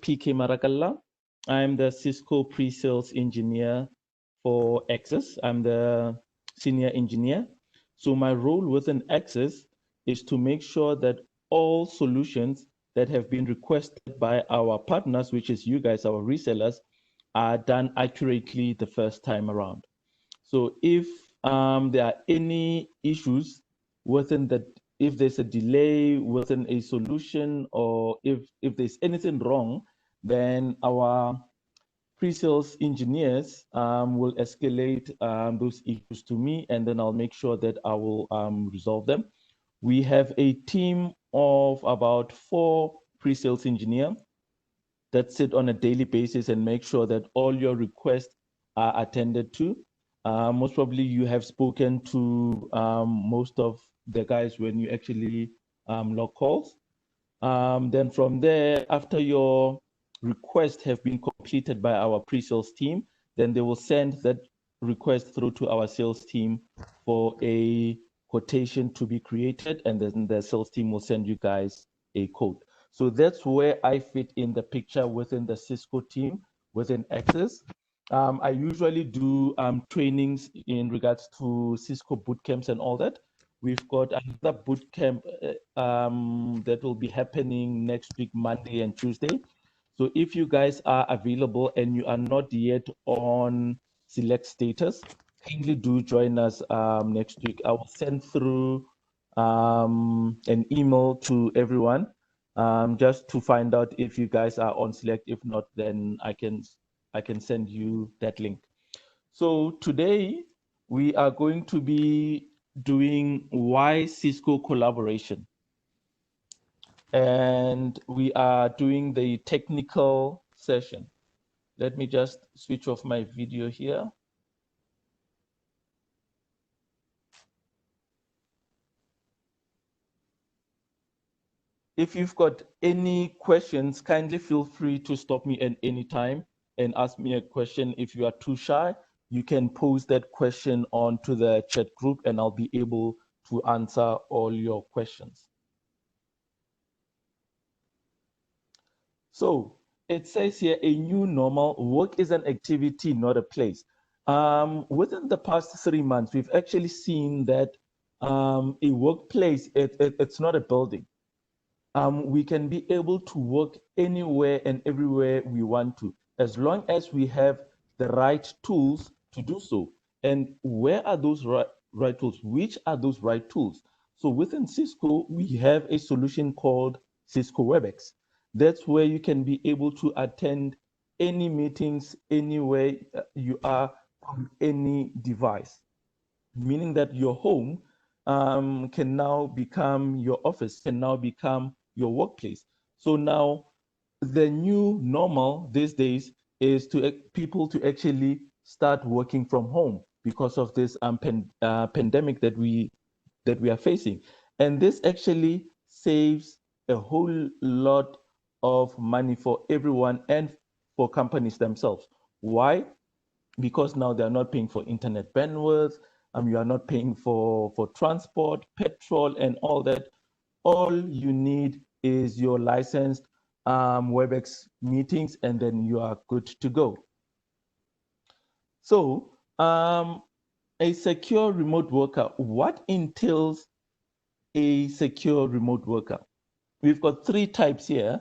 PK Marakalla. I'm the Cisco pre-sales engineer for Axiz. I'm the senior engineer. So my role within Axiz is to make sure that all solutions that have been requested by our partners, which is you guys, our resellers, are done accurately the first time around. So if there are any issues within the, if there's a delay within a solution, or if there's anything wrong, then our pre-sales engineers will escalate those issues to me, and then I'll make sure that I will resolve them. We have a team of about 4 pre-sales engineers that sit on a daily basis and make sure that all your requests are attended to. Most probably you have spoken to most of the guys when you actually log calls. Then from there, after your requests have been completed by our pre-sales team, then they will send that request through to our sales team for a quotation to be created, and then the sales team will send you guys a quote. So that's where I fit in the picture within the Cisco team, within Axiz. I usually do trainings in regards to Cisco bootcamps and all that. We've got another bootcamp that will be happening next week, Monday and Tuesday. So if you guys are available and you are not yet on select status, kindly do join us next week. I will send through an email to everyone just to find out if you guys are on select. If not, then I can send you that link. So today we are going to be doing why Cisco Collaboration. And we are doing the technical session. Let me just switch off my video here. If you've got any questions, kindly feel free to stop me at any time and ask me a question. If you are too shy, you can post that question onto the chat group and I'll be able to answer all your questions. So it says here, a new normal: work is an activity, not a place. Within the past 3 months, we've actually seen that a workplace, it's not a building. We can be able to work anywhere and everywhere we want to, as long as we have the right tools to do so. And where are those right tools? Which are those right tools? So within Cisco, we have a solution called Cisco WebEx. That's where you can be able to attend any meetings anywhere you are on any device, meaning that your home can now become your office, can now become your workplace. So now the new normal these days is to people to actually start working from home because of this pandemic that we are facing. And this actually saves a whole lot of money for everyone and for companies themselves. Why? Because now they're not paying for internet bandwidth, you are not paying for transport, petrol, and all that. All you need is your licensed WebEx meetings, and then you are good to go. So a secure remote worker, what entails a secure remote worker? We've got 3 types here.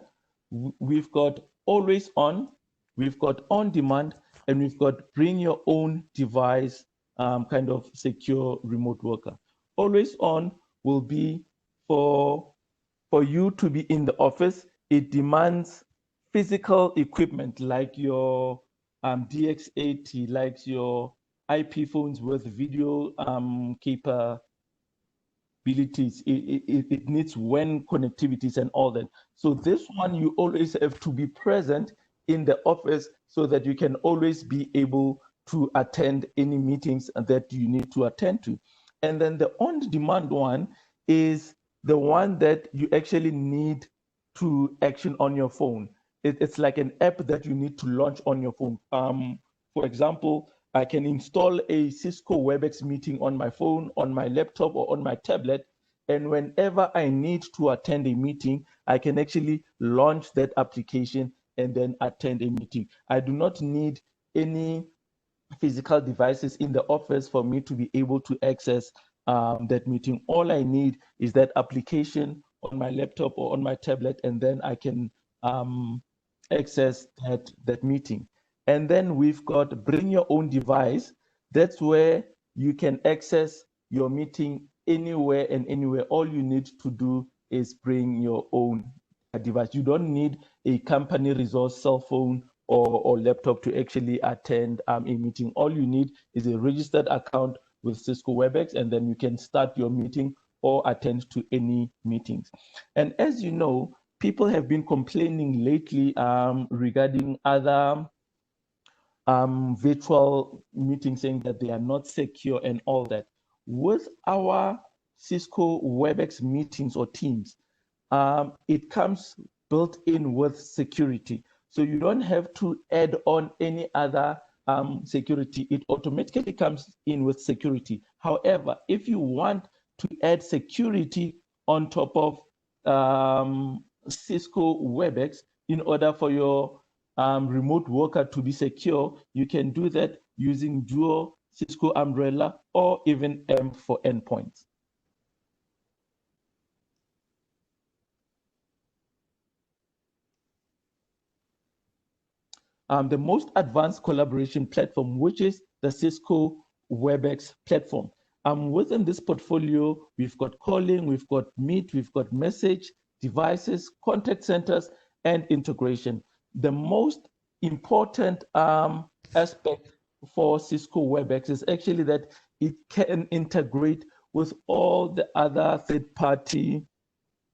We've got always on, we've got on demand, and we've got bring your own device kind of secure remote worker. Always on will be for you to be in the office. It demands physical equipment like your DX80, like your IP phones with video capabilities. It needs WAN connectivities and all that. So this one, you always have to be present in the office so that you can always be able to attend any meetings that you need to attend to. And then the on-demand one is the one that you actually need to action on your phone. It's like an app that you need to launch on your phone. For example, I can install a Cisco WebEx meeting on my phone, on my laptop, or on my tablet. And whenever I need to attend a meeting, I can actually launch that application and then attend a meeting. I do not need any physical devices in the office for me to be able to access that meeting. All I need is that application on my laptop or on my tablet, and then I can access that meeting. And then we've got bring your own device. That's where you can access your meeting anywhere and anywhere. All you need to do is bring your own device. You don't need a company resource cell phone or laptop to actually attend a meeting. All you need is a registered account with Cisco WebEx, and then you can start your meeting or attend to any meetings. And as you know, people have been complaining lately regarding other virtual meetings, saying that they are not secure and all that. With our Cisco WebEx meetings or Teams, it comes built in with security. So you don't have to add on any other security. It automatically comes in with security. However, if you want to add security on top of Cisco WebEx in order for your remote worker to be secure, you can do that using Duo, Cisco Umbrella, or even M for endpoints. The most advanced collaboration platform, which is the Cisco WebEx platform. Within this portfolio, we've got calling, we've got Meet, we've got message, devices, contact centers, and integration. The most important aspect for Cisco WebEx is actually that it can integrate with all the other third-party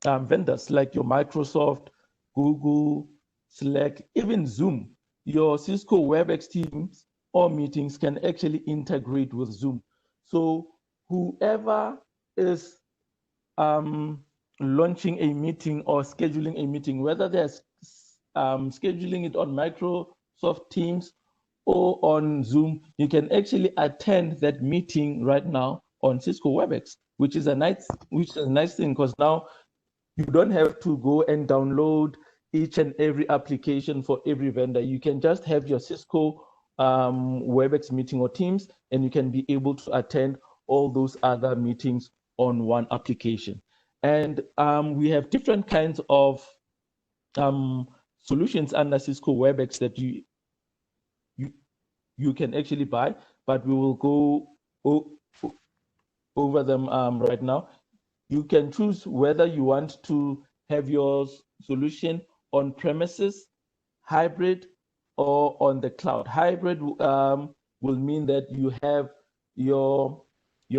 vendors like your Microsoft, Google, Slack, even Zoom. Your Cisco WebEx Teams or meetings can actually integrate with Zoom. So whoever is launching a meeting or scheduling a meeting, whether they're scheduling it on Microsoft Teams or on Zoom, you can actually attend that meeting right now on Cisco WebEx, which is a nice thing, because now you don't have to go and download each and every application for every vendor. You can just have your Cisco WebEx meeting or Teams, and you can be able to attend all those other meetings on one application. And we have different kinds of solutions under Cisco WebEx that you can actually buy, but we will go over them right now. You can choose whether you want to have your solution on premises, hybrid, or on the cloud. Hybrid will mean that you have your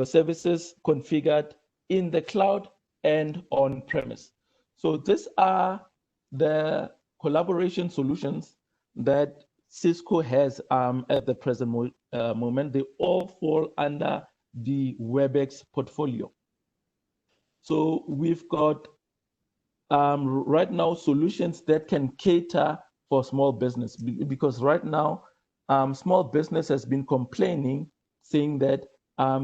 services configured in the cloud and on premise. So these are the collaboration solutions that Cisco has at the present moment. They all fall under the WebEx portfolio. So we've got right now solutions that can cater for small business, because right now small business has been complaining, saying that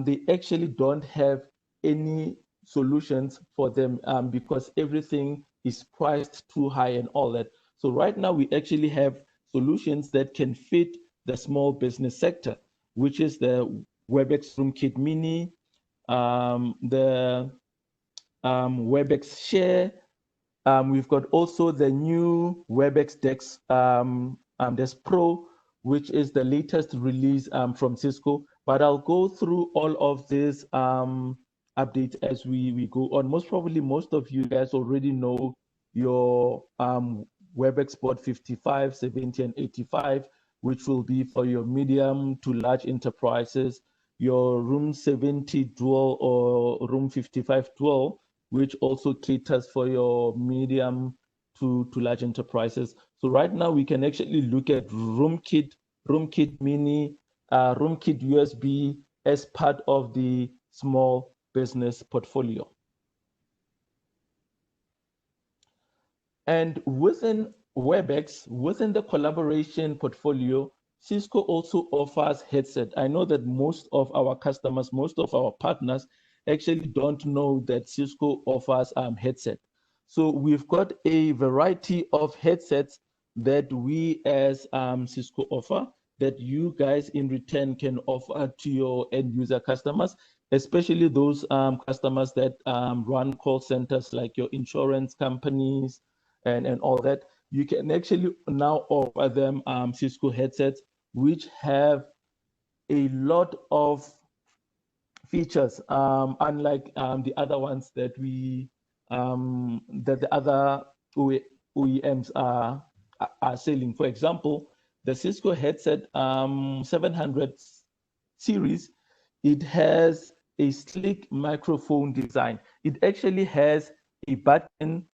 they actually don't have any solutions for them because everything is priced too high and all that. So right now we actually have solutions that can fit the small business sector, which is the WebEx RoomKit Mini, the WebEx Share. We've got also the new WebEx Desk Pro, which is the latest release from Cisco. But I'll go through all of these updates as we go on. Most probably, most of you guys already know your WebEx Board 55, 70, and 85, which will be for your medium to large enterprises, your Room 70 Dual or Room 55 Dual, which also caters for your medium to large enterprises. So right now we can actually look at RoomKit Mini, RoomKit USB as part of the small business portfolio. And within WebEx, within the collaboration portfolio, Cisco also offers headset. I know that most of our customers, most of our partners actually don't know that Cisco offers headset. So we've got a variety of headsets that we as Cisco offer, that you guys in return can offer to your end user customers, especially those customers that run call centers like your insurance companies and all that. You can actually now offer them Cisco headsets, which have a lot of features, unlike the other ones that the other OEMs are selling. For example, the Cisco headset 700 series, it has a sleek microphone design. It actually has a button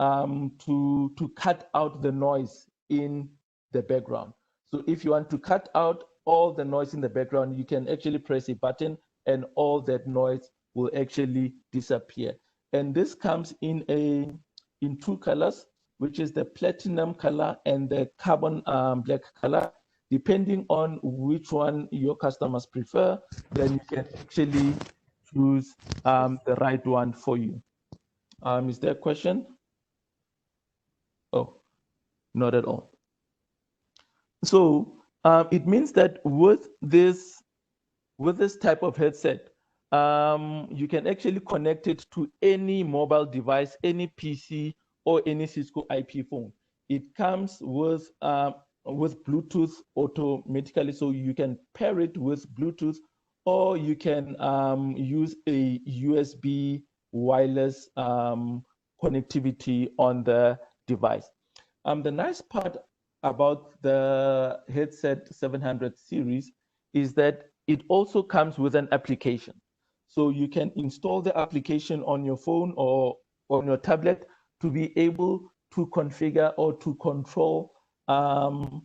to cut out the noise in the background. So if you want to cut out all the noise in the background, you can actually press a button and all that noise will actually disappear. And this comes in two colors, which is the platinum color and the carbon black color. Depending on which one your customers prefer, then you can actually choose the right one for you. Is there a question? Oh, not at all. So it means that with this type of headset, you can actually connect it to any mobile device, any PC, or any Cisco IP phone. It comes with Bluetooth automatically, so you can pair it with Bluetooth, or you can use a USB wireless connectivity on the device. The nice part about the headset 700 series is that it also comes with an application. So you can install the application on your phone or on your tablet to be able to configure or to control the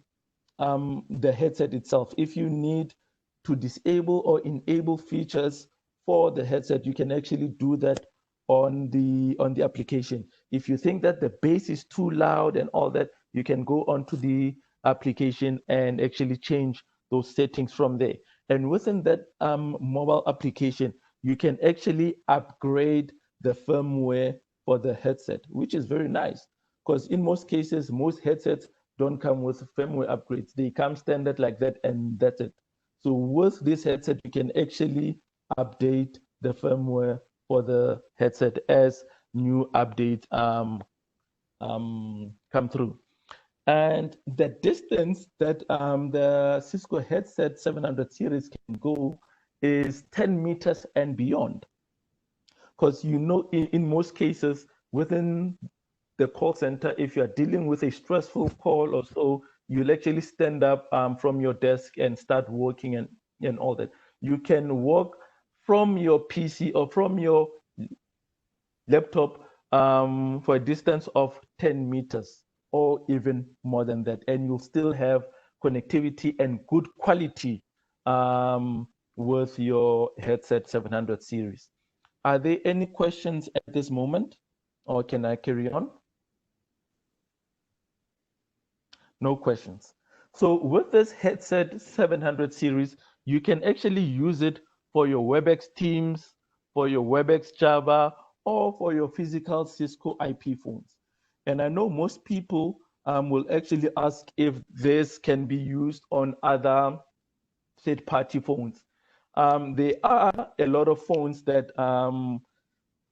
headset itself. If you need to disable or enable features for the headset, you can actually do that on the application. If you think that the bass is too loud and all that, you can go onto the application and actually change those settings from there. And within that mobile application, you can actually upgrade the firmware for the headset, which is very nice. Because in most cases, most headsets don't come with firmware upgrades. They come standard like that, and that's it. So with this headset, you can actually update the firmware for the headset as new updates come through. And the distance that the Cisco headset 700 series can go is 10 meters and beyond. Because in most cases, within the call center, if you're dealing with a stressful call or so, you'll actually stand up from your desk and start working and all that. You can work from your PC or from your laptop for a distance of 10 meters or even more than that, and you'll still have connectivity and good quality with your headset 700 series. Are there any questions at this moment, or can I carry on? No questions. So with this headset 700 series, you can actually use it for your WebEx Teams, for your WebEx Java, or for your physical Cisco IP phones. And I know most people will actually ask if this can be used on other third-party phones. There are a lot of phones that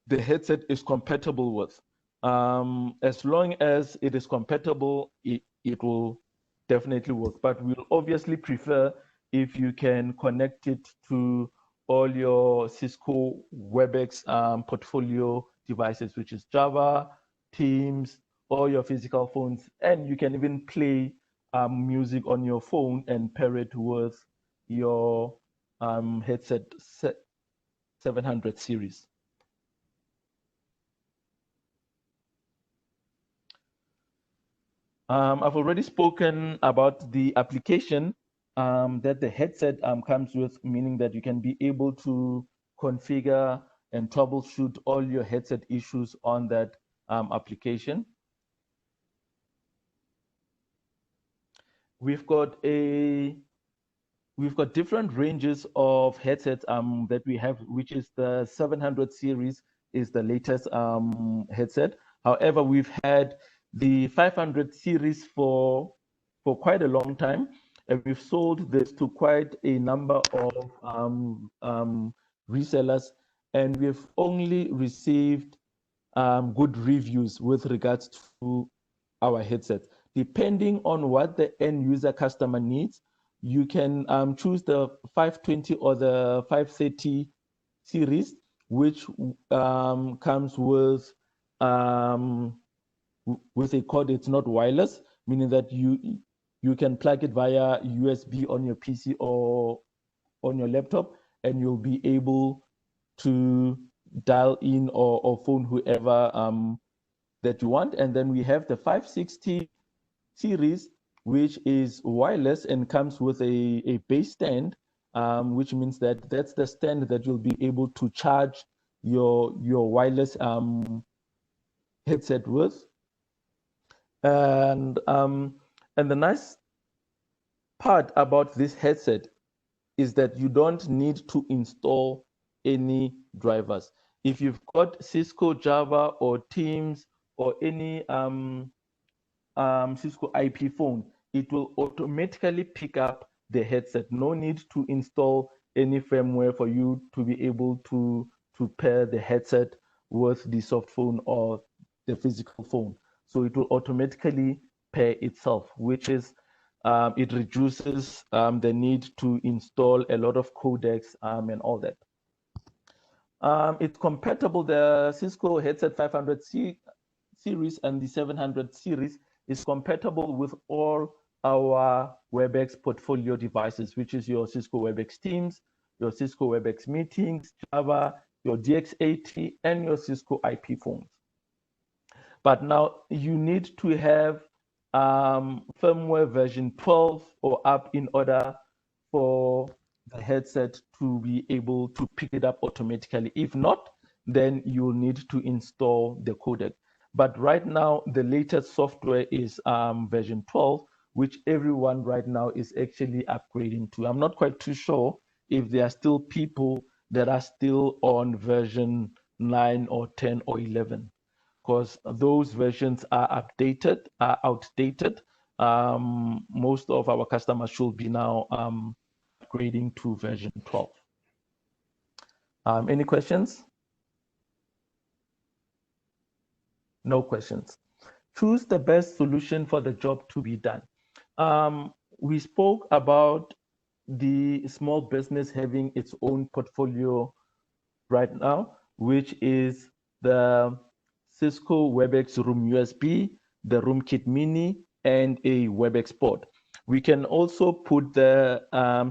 the headset is compatible with. As long as it is compatible, it will definitely work. But we'll obviously prefer if you can connect it to all your Cisco WebEx portfolio devices, which is Java, Teams, or your physical phones. And you can even play music on your phone and pair it with your headset 700 series. I've already spoken about the application that the headset comes with, meaning that you can be able to configure and troubleshoot all your headset issues on that application. We've got different ranges of headsets that we have, which is the 700 series is the latest headset. However, we've had the 500 series for quite a long time, and we've sold this to quite a number of resellers, and we've only received good reviews with regards to our headset. Depending on what the end user customer needs, you can choose the 520 or the 530 series, which comes with a cord. It's not wireless, meaning that you can plug it via USB on your PC or on your laptop, and you'll be able to dial in or phone whoever that you want. And then we have the 560 series, which is wireless and comes with a base stand, which means that that's the stand that you'll be able to charge your wireless headset with. And the nice part about this headset is that you don't need to install any drivers. If you've got Cisco Java or Teams or any Cisco IP phone, it will automatically pick up the headset. No need to install any firmware for you to be able to pair the headset with the soft phone or the physical phone. So it will automatically pair itself, which is it reduces the need to install a lot of codecs and all that. It's compatible. The Cisco headset 500 series and the 700 series is compatible with all our WebEx portfolio devices, which is your Cisco WebEx Teams, your Cisco WebEx Meetings, Java, your DX80, and your Cisco IP phones. But now you need to have firmware version 12 or up in order for the headset to be able to pick it up automatically. If not, then you'll need to install the codec. But right now, the latest software is version 12, which everyone right now is actually upgrading to. I'm not quite too sure if there are still people that are still on version 9 or 10 or 11, because those versions are outdated. Most of our customers should be now upgrading to version 12. Any questions? No questions. Choose the best solution for the job to be done. We spoke about the small business having its own portfolio right now, which is the Cisco WebEx Room USB, the RoomKit Mini, and a WebEx port. We can also put the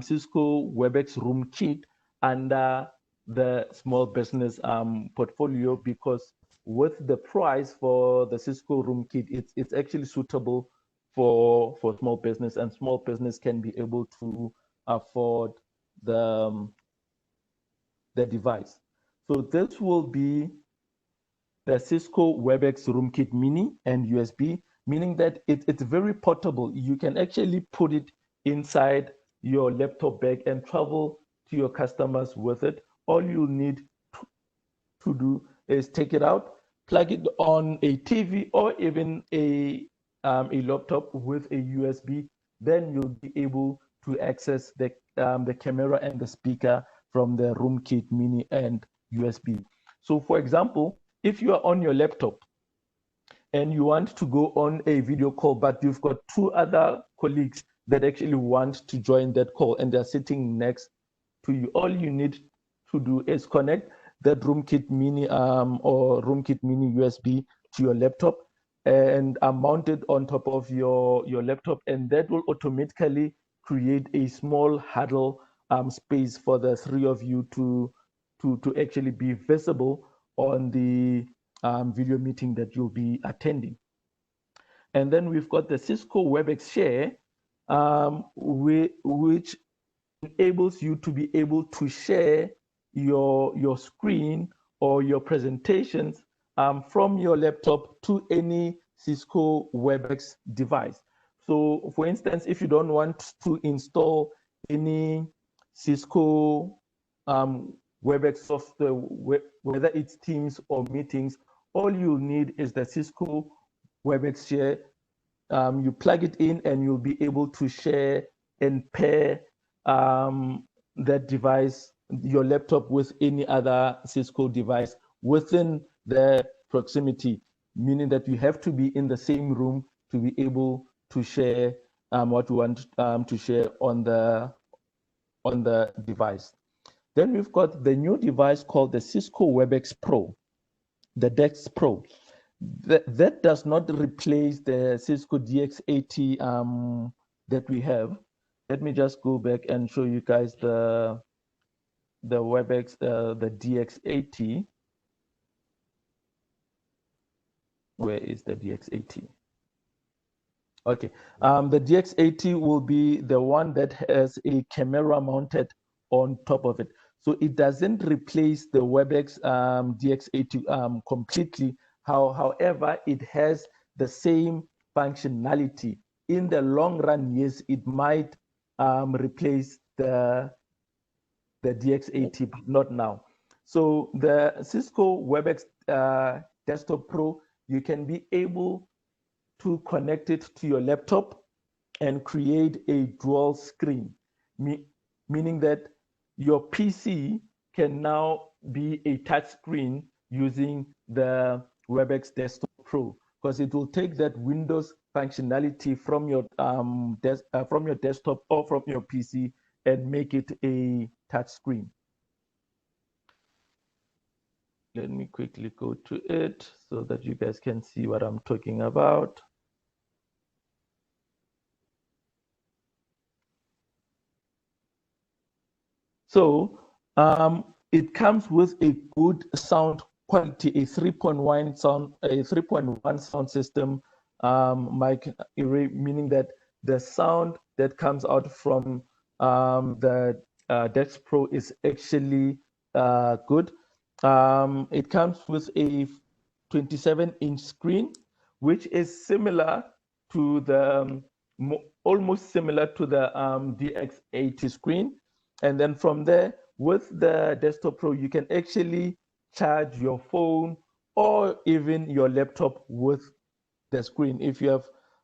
Cisco WebEx RoomKit under the small business portfolio, because with the price for the Cisco RoomKit, it's actually suitable for small business, and small business can be able to afford the device. So this will be the Cisco WebEx RoomKit Mini and USB, meaning that it's very portable. You can actually put it inside your laptop bag and travel to your customers with it. All you need to do is take it out, plug it on a TV or even a laptop with a USB. Then you'll be able to access the camera and the speaker from the RoomKit Mini and USB. So for example, if you are on your laptop and you want to go on a video call, but you've got two other colleagues that actually want to join that call and they're sitting next to you, all you need to do is connect that RoomKit Mini or RoomKit Mini USB to your laptop and mount it on top of your laptop, and that will automatically create a small huddle space for the three of you to actually be visible on the video meeting that you'll be attending. And then we've got the Cisco WebEx Share, which enables you to be able to share your screen or your presentations from your laptop to any Cisco WebEx device. So for instance, if you don't want to install any Cisco WebEx software, whether it's Teams or Meetings, all you need is the Cisco WebEx share. You plug it in and you'll be able to share and pair that device, your laptop, with any other Cisco device within the proximity, meaning that you have to be in the same room to be able to share what you want to share on the device. Then we've got the new device called the Cisco WebEx Pro, the DeX Pro. That does not replace the Cisco DX80 that we have. Let me just go back and show you guys the WebEx, the DX80. Where is the DX80? Okay, the DX80 will be the one that has a camera mounted on top of it. So it doesn't replace the WebEx DX80 completely. However, it has the same functionality. In the long run, yes, it might replace the DX80, but not now. So the Cisco WebEx Desktop Pro, you can be able to connect it to your laptop and create a dual screen, meaning that your PC can now be a touch screen using the WebEx Desktop Pro, because it will take that Windows functionality from your desktop or from your PC and make it a touch screen. Let me quickly go to it so that you guys can see what I'm talking about. So it comes with a good sound quality, a 3.1 sound system, mic array, meaning that the sound that comes out from the DeX Pro is actually good. It comes with a 27-inch screen, which is similar to the almost similar to the DX80 screen. And then from there, with the Desktop Pro, you can actually charge your phone or even your laptop with the screen. If you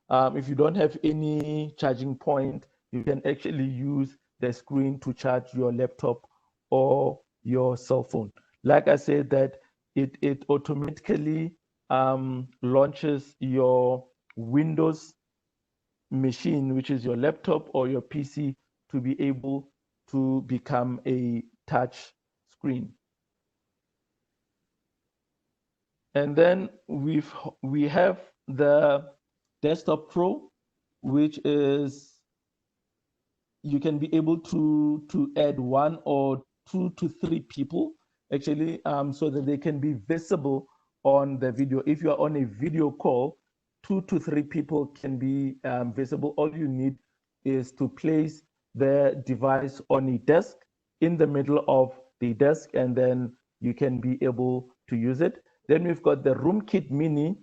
don't have any charging point, you can actually use the screen to charge your laptop or your cell phone. Like I said, that it automatically launches your Windows machine, which is your laptop or your PC, to be able to become a touch screen. And then we have the Desktop Pro, which is you can be able to add 1 or 2 to 3 people actually, so that they can be visible on the video. If you are on a video call, 2 to 3 people can be visible. All you need is to place the device on a desk in the middle of the desk, and then you can be able to use it. Then we've got the RoomKit Mini,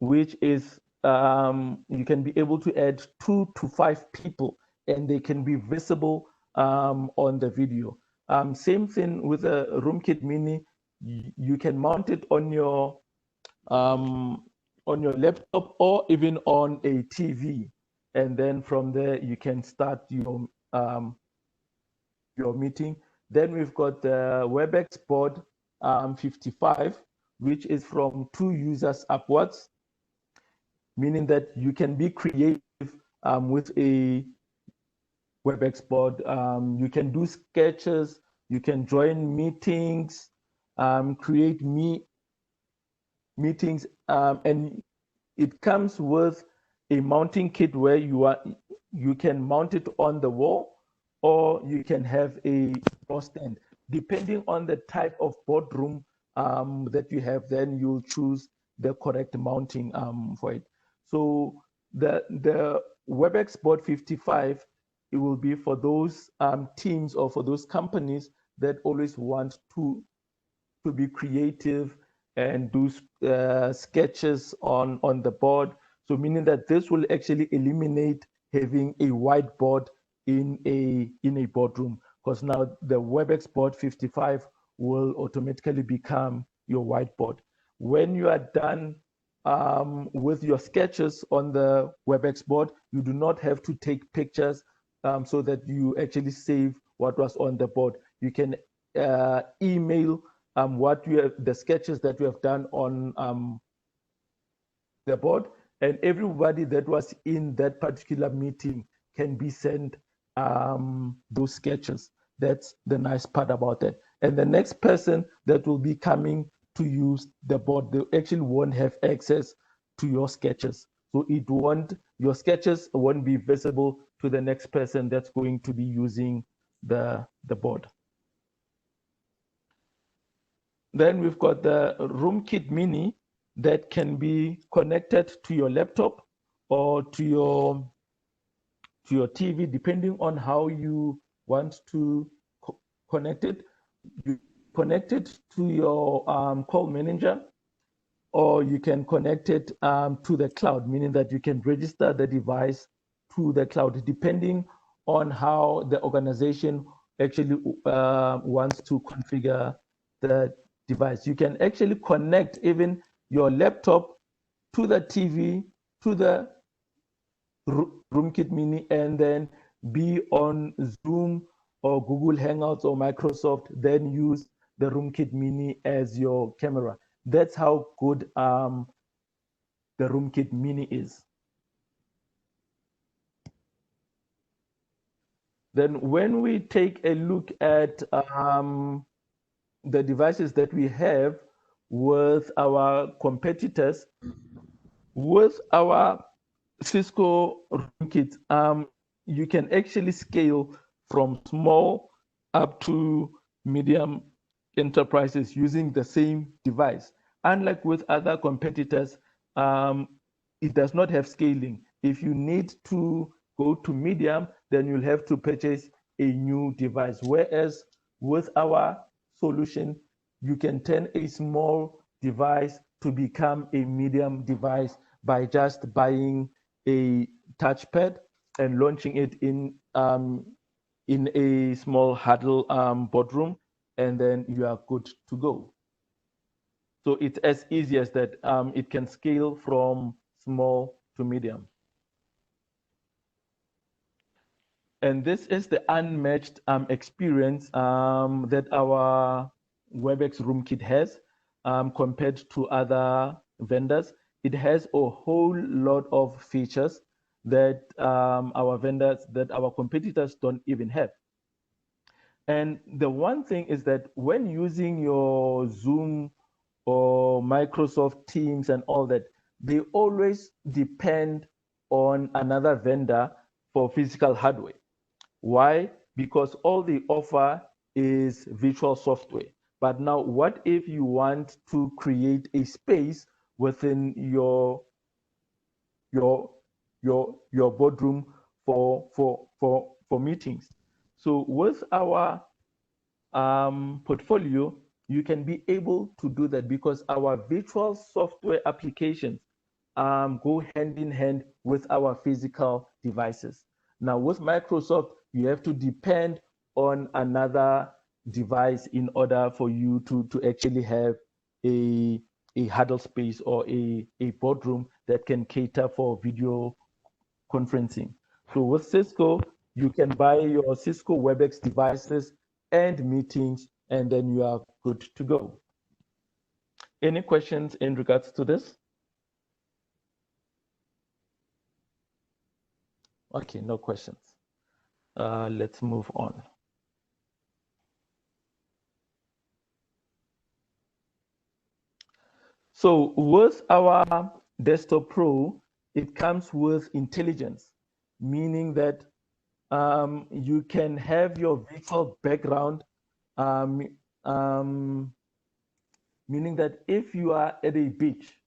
which is you can be able to add 2 to 5 people, and they can be visible on the video. Same thing with a RoomKit Mini. You can mount it on your laptop or even on a TV, and then from there you can start your meeting. Then we've got the WebEx board 55, which is from 2 users upwards, meaning that you can be creative with a WebEx board. You can do sketches, you can join meetings, create meetings, and it comes with a mounting kit where you can mount it on the wall, or you can have a door stand. Depending on the type of boardroom that you have, then you'll choose the correct mounting for it. So the WebEx board 55, it will be for those teams or for those companies that always want to be creative and do sketches on the board. So meaning that this will actually eliminate having a whiteboard in a boardroom, because now the WebEx board 55 will automatically become your whiteboard. When you are done with your sketches on the WebEx board, you do not have to take pictures so that you actually save what was on the board. You can email what you have, the sketches that you have done on the board, and everybody that was in that particular meeting can be sent those sketches. That's the nice part about that. And the next person that will be coming to use the board, they actually won't have access to your sketches. So your sketches won't be visible to the next person that's going to be using the board. Then we've got the RoomKit Mini that can be connected to your laptop or to your TV, depending on how you want to connect it. You connect it to your call manager, or you can connect it to the cloud, meaning that you can register the device to the cloud, depending on how the organization actually wants to configure the device. You can actually connect even your laptop to the TV, to the RoomKit Mini, and then be on Zoom or Google Hangouts or Microsoft, then use the RoomKit Mini as your camera. That's how good the RoomKit Mini is. Then when we take a look at the devices that we have with our competitors, with our Cisco RoomKit, you can actually scale from small up to medium enterprises using the same device. Unlike with other competitors, it does not have scaling. If you need to go to medium, then you'll have to purchase a new device. Whereas with our solution, you can turn a small device to become a medium device by just buying a touchpad and launching it in a small huddle boardroom, and then you are good to go. So it's as easy as that. It can scale from small to medium. And this is the unmatched experience that our WebEx RoomKit has compared to other vendors. It has a whole lot of features that our competitors don't even have. And the one thing is that when using your Zoom or Microsoft Teams and all that, they always depend on another vendor for physical hardware. Why? Because all they offer is virtual software. But now, what if you want to create a space within your boardroom for meetings? So with our portfolio, you can be able to do that because our virtual software applications go hand in hand with our physical devices. Now, with Microsoft, you have to depend on another device in order for you to actually have a huddle space or a boardroom that can cater for video conferencing. So with Cisco, you can buy your Cisco WebEx devices and meetings, and then you are good to go. Any questions in regards to this? Okay, no questions. Let's move on. So with our Desktop Pro, it comes with intelligence, meaning that you can have your virtual background, meaning that if you are at a beach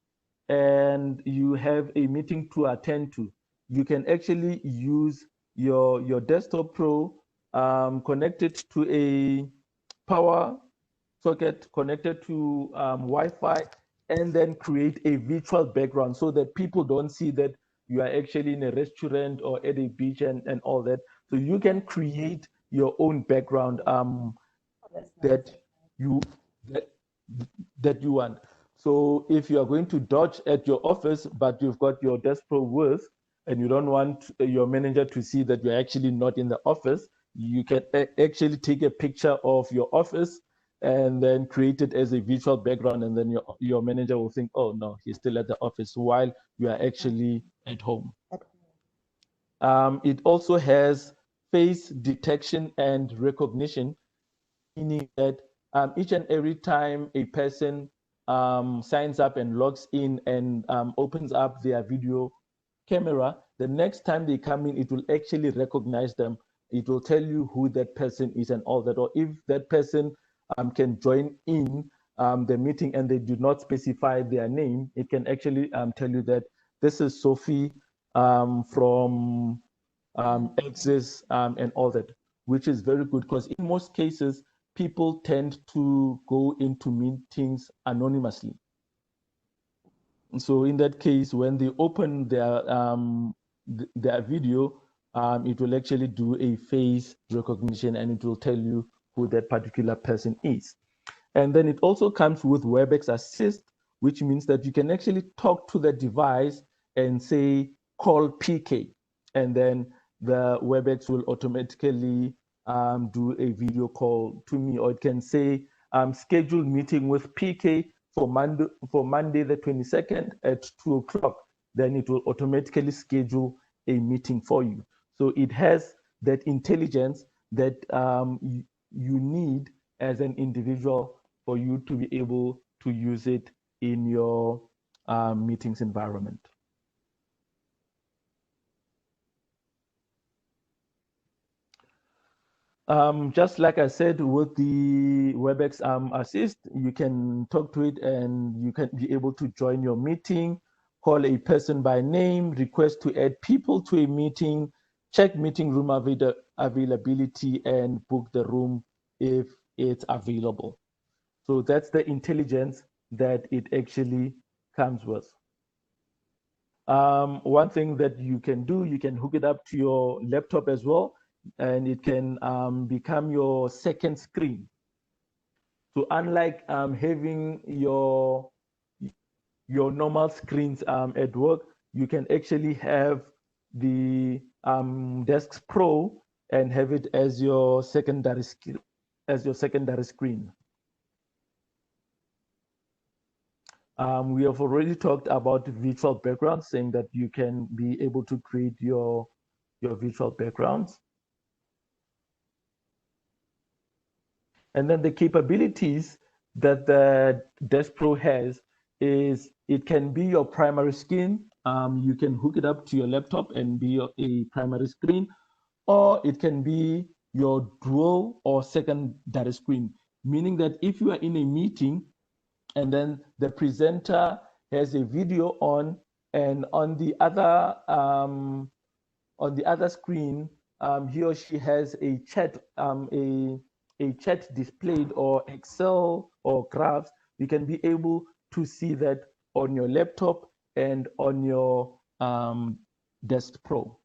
and you have a meeting to attend to, you can actually use your Desktop Pro connected to a power socket, connected to Wi-Fi, and then create a virtual background so that people don't see that you are actually in a restaurant or at a beach and all that. So you can create your own background that you want. So if you are going to dodge at your office, but you've got your desk pro with, and you don't want your manager to see that you're actually not in the office, you can actually take a picture of your office and then create it as a virtual background, and then your manager will think, oh no, he's still at the office while you are actually at home. It also has face detection and recognition, meaning that each and every time a person signs up and logs in and opens up their video camera, the next time they come in, it will actually recognize them. It will tell you who that person is and all that. Or if that person can join in the meeting and they do not specify their name, it can actually tell you that this is Sophie from Axiz and all that, which is very good because in most cases, people tend to go into meetings anonymously. So in that case, when they open their video, it will actually do a face recognition and it will tell you who that particular person is. And then it also comes with WebEx Assist, which means that you can actually talk to the device and say, call PK. And then the WebEx will automatically do a video call to me, or it can say, schedule meeting with PK for Monday the 22nd at 2 o'clock. Then it will automatically schedule a meeting for you. So it has that intelligence that you need as an individual for you to be able to use it in your meetings environment. Just like I said, with the WebEx Assist, you can talk to it and you can be able to join your meeting, call a person by name, request to add people to a meeting, check meeting room availability, and book the room if it's available. So that's the intelligence that it actually comes with. One thing that you can do, you can hook it up to your laptop as well, and it can become your second screen. So unlike having your normal screens at work, you can actually have the Desk Pro and have it as your secondary screen. We have already talked about virtual backgrounds, saying that you can be able to create your virtual backgrounds. And then the capabilities that the Desk Pro has is it can be your primary screen. You can hook it up to your laptop and be a primary screen, or it can be your dual or secondary screen, meaning that if you are in a meeting and then the presenter has a video on, and on the other screen, he or she has a chat displayed, or Excel or graphs. You can be able to see that on your laptop and on your Desk Pro.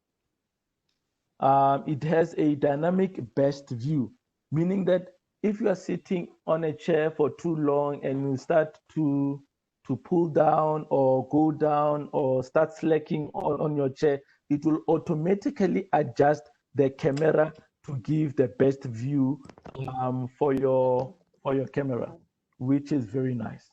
It has a dynamic best view, meaning that if you are sitting on a chair for too long and you start to pull down or go down or start slacking on your chair, it will automatically adjust the camera to give the best view for your camera, which is very nice.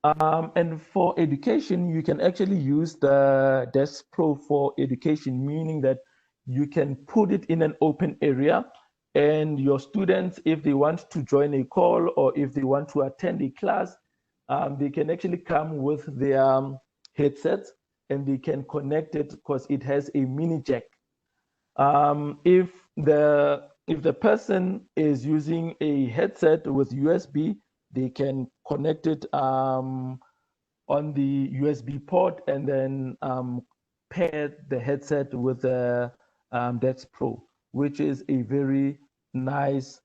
And for education, you can actually use the Desk Pro for education, meaning that you can put it in an open area, and your students, if they want to join a call or if they want to attend a class, they can actually come with their headsets and they can connect it because it has a mini jack. If the person is using a headset with USB, they can connect it on the USB port and then pair the headset with the Dex Pro, which is a very nice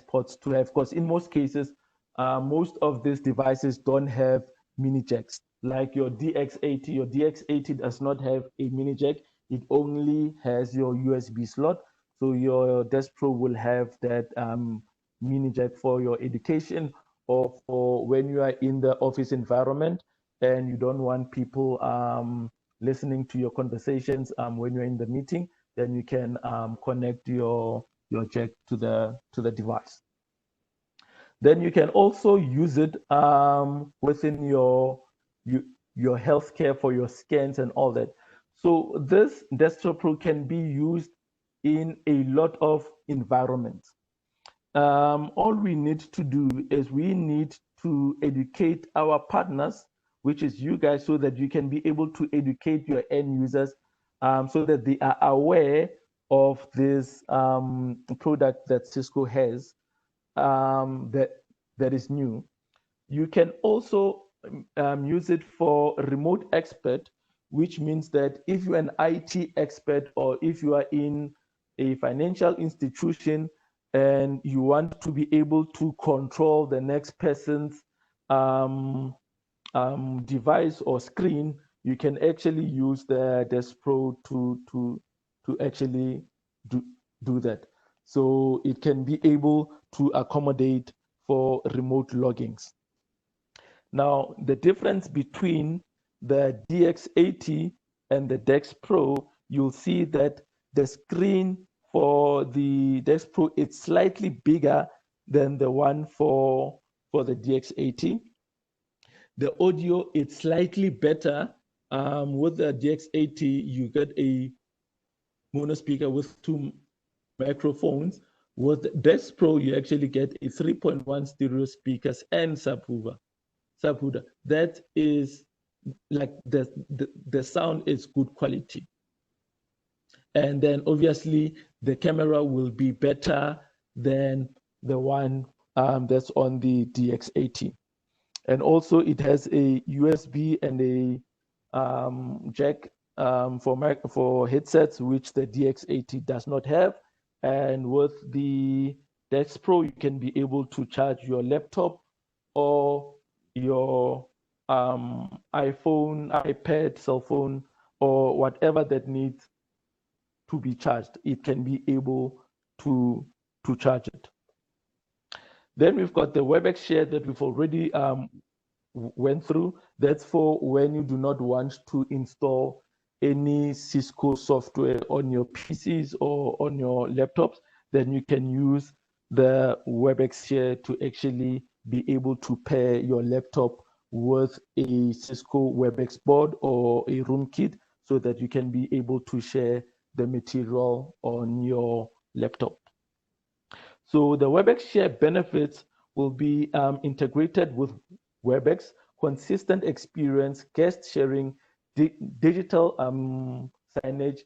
port to have. Because in most cases, most of these devices don't have mini jacks. Like your DX80, your DX80 does not have a mini jack. It only has your USB slot. So your Desk Pro will have that mini jack for your education or for when you are in the office environment and you don't want people listening to your conversations when you're in the meeting, then you can connect your jack to the device. Then you can also use it within your healthcare for your scans and all that. So this Desktop Pro can be used in a lot of environments. All we need to do is we need to educate our partners, which is you guys, so that you can be able to educate your end users so that they are aware of this product that Cisco has that is new. You can also use it for remote expert, which means that if you're an IT expert or if you are in a financial institution and you want to be able to control the next person's device or screen, you can actually use the Desk Pro to actually do that. So it can be able to accommodate for remote loggings. Now, the difference between the DX80 and the Desk Pro, you'll see that the screen for the Desk Pro is slightly bigger than the one for the DX80. The audio is slightly better. With the DX80, you get a mono speaker with 2 microphones. With Desk Pro, you actually get a 3.1 stereo speakers and subwoofer. That is like the sound is good quality. And then obviously the camera will be better than the one that's on the DX80. And also it has a USB and a jack for headsets, which the DX80 does not have. And with the Desk Pro, you can be able to charge your laptop or your iPhone, iPad, cell phone, or whatever that needs to be charged. It can be able to charge it. Then we've got the WebEx share that we've already went through. That's for when you do not want to install any Cisco software on your PCs or on your laptops. Then you can use the WebEx share to actually be able to pair your laptop with a Cisco WebEx board or a room kit so that you can be able to share the material on your laptop. So the WebEx share benefits will be integrated with WebEx, consistent experience, guest sharing, digital signage.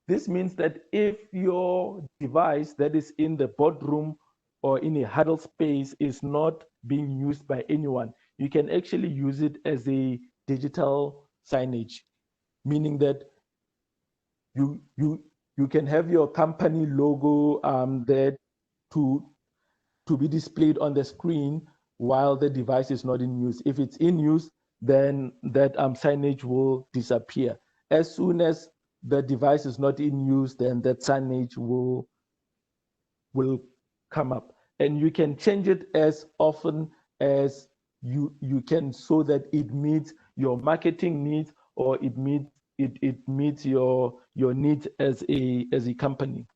This means that if your device that is in the boardroom or in a huddle space is not being used by anyone, you can actually use it as a digital signage, meaning that you can have your company logo there to be displayed on the screen while the device is not in use. If it's in use, then that signage will disappear. As soon as the device is not in use, then that signage will come up. And you can change it as often as you can so that it meets your marketing needs or it meets your needs as a company.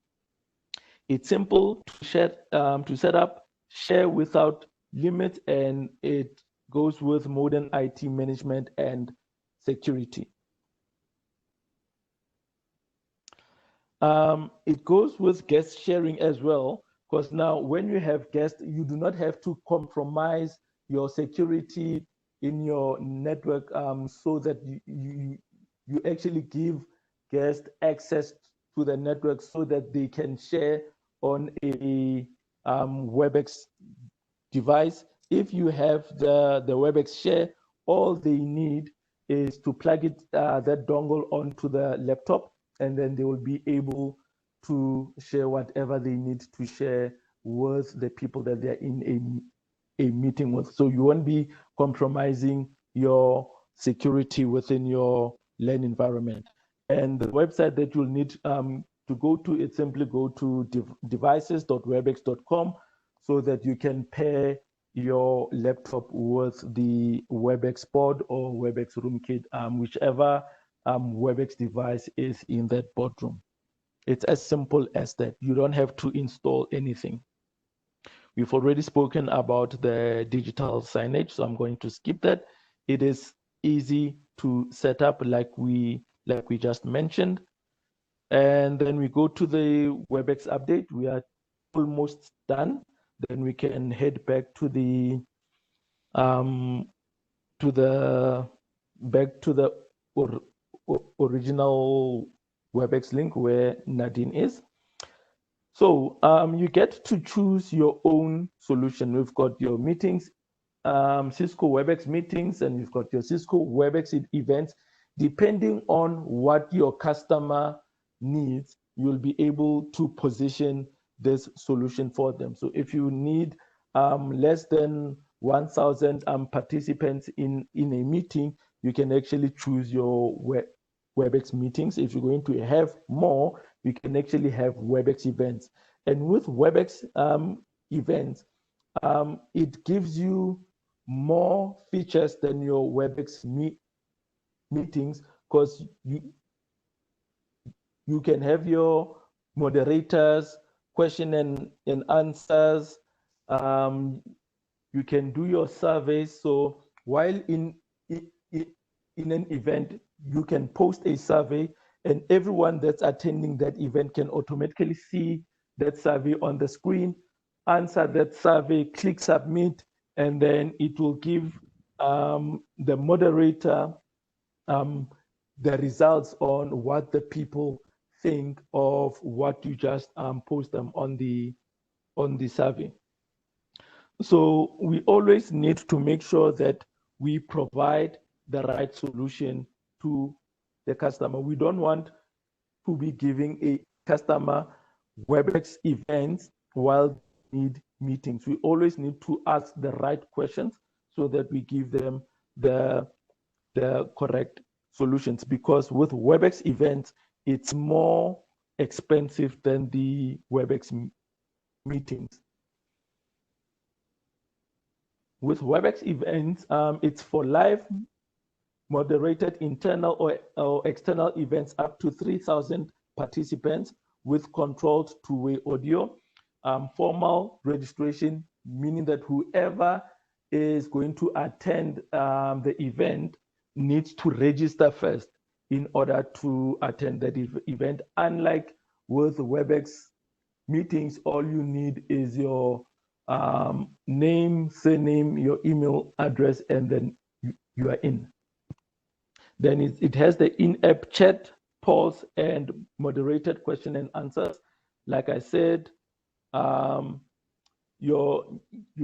It's simple to set up, share without limit, and it goes with modern IT management and security. It goes with guest sharing as well, because now when you have guests, you do not have to compromise your security in your network so that you actually give guests access to the network so that they can share on a WebEx device. If you have the WebEx share, all they need is to plug that dongle onto the laptop, and then they will be able to share whatever they need to share with the people that they're in a meeting with. So you won't be compromising your security within your LAN environment. And the website that you'll need to go to it, simply go to devices.webex.com so that you can pair your laptop with the WebEx pod or WebEx RoomKit, whichever WebEx device is in that boardroom. It's as simple as that. You don't have to install anything. We've already spoken about the digital signage, so I'm going to skip that. It is easy to set up like we just mentioned. And then we go to the WebEx update. We are almost done. Then we can head back to the original WebEx link where Nadine is. So you get to choose your own solution. We've got your meetings, Cisco WebEx meetings, and you've got your Cisco WebEx events. Depending on what your customer needs, you'll be able to position this solution for them. So if you need less than 1,000 participants in a meeting, you can actually choose your WebEx meetings. If you're going to have more, you can actually have WebEx events. And with WebEx events, it gives you more features than your WebEx meetings, because you can have your moderators, question and answers. You can do your surveys. So while in an event, you can post a survey, and everyone that's attending that event can automatically see that survey on the screen, answer that survey, click submit, and then it will give the moderator the results on what the people think of what you just post them on the survey. So we always need to make sure that we provide the right solution to the customer. We don't want to be giving a customer WebEx events while they need meetings. We always need to ask the right questions so that we give them the correct solutions, because with WebEx events, it's more expensive than the WebEx meetings. With WebEx events, it's for live moderated internal or external events up to 3,000 participants with controlled two-way audio. Formal registration, meaning that whoever is going to attend the event needs to register first in order to attend that event. Unlike with WebEx meetings, all you need is your name, surname, your email address, and then you are in. Then it has the in-app chat, polls, and moderated question and answers. Like I said, you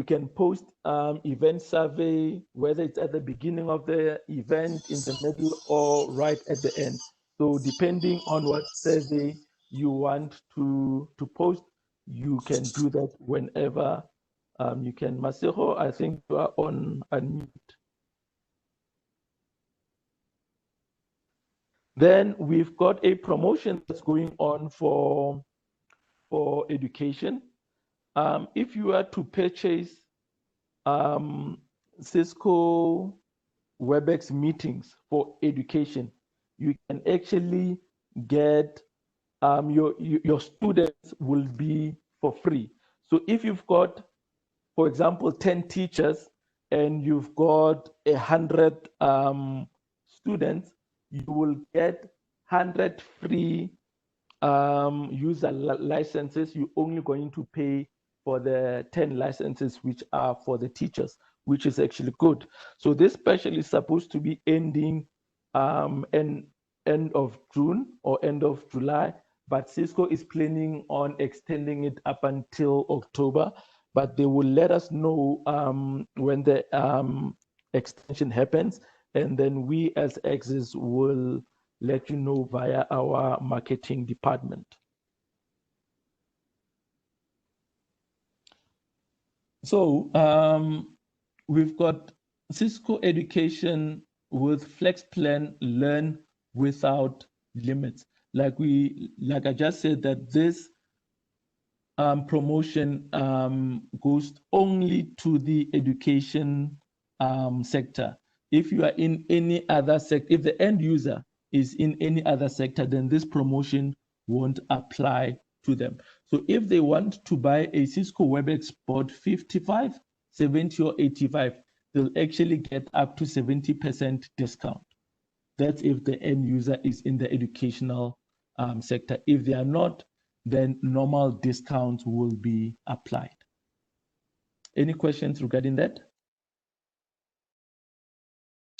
can post event survey, whether it's at the beginning of the event, in the middle, or right at the end. So depending on what survey you want to post, you can do that whenever you can. Masero, I think you are on unmute. Then we've got a promotion that's going on for education. If you are to purchase Cisco WebEx meetings for education, you can actually get your students will be for free. So if you've got, for example, 10 teachers and you've got 100 students, you will get 100 free user licenses. You're only going to pay for the 10 licenses, which are for the teachers, which is actually good. So this special is supposed to be ending end of June or end of July, but Cisco is planning on extending it up until October, but they will let us know when the extension happens, and then we as Axiz will let you know via our marketing department. So we've got Cisco Education with Flex Plan Learn Without Limits. like I just said, that this promotion goes only to the education sector. If you are in any other sector, if the end user is in any other sector, then this promotion won't apply to them. So if they want to buy a Cisco WebEx board 55, 70, or 85, they'll actually get up to 70% discount. That's if the end user is in the educational sector. If they are not, then normal discounts will be applied. Any questions regarding that?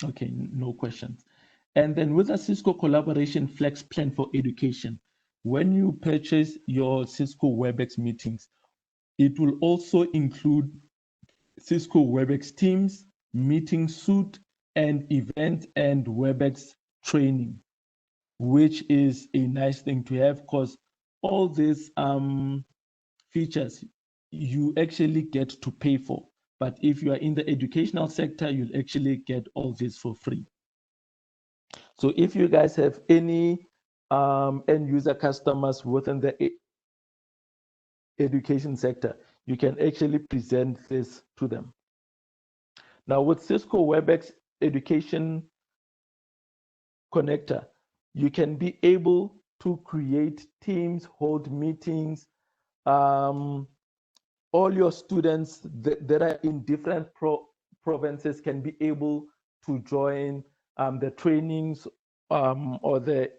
Okay, no questions. And then with a Cisco Collaboration Flex Plan for Education, when you purchase your Cisco WebEx meetings, it will also include Cisco WebEx Teams, Meeting Suite, and Event and WebEx training, which is a nice thing to have, because all these features you actually get to pay for. But if you are in the educational sector, you'll actually get all this for free. So if you guys have any end user customers within the education sector, you can actually present this to them. Now with Cisco WebEx Education Connector, you can be able to create teams, hold meetings. All your students that are in different provinces can be able to join the trainings or the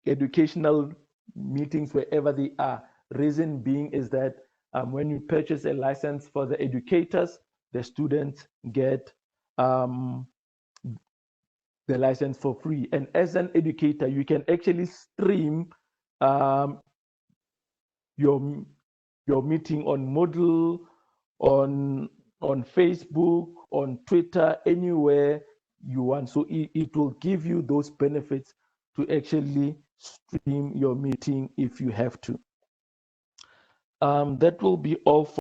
educational meetings wherever they are. Reason being is that when you purchase a license for the educators, the students get the license for free. And as an educator, you can actually stream your meeting on Moodle, on Facebook, on Twitter, anywhere you want. So it will give you those benefits to actually stream your meeting if you have to. That will be all for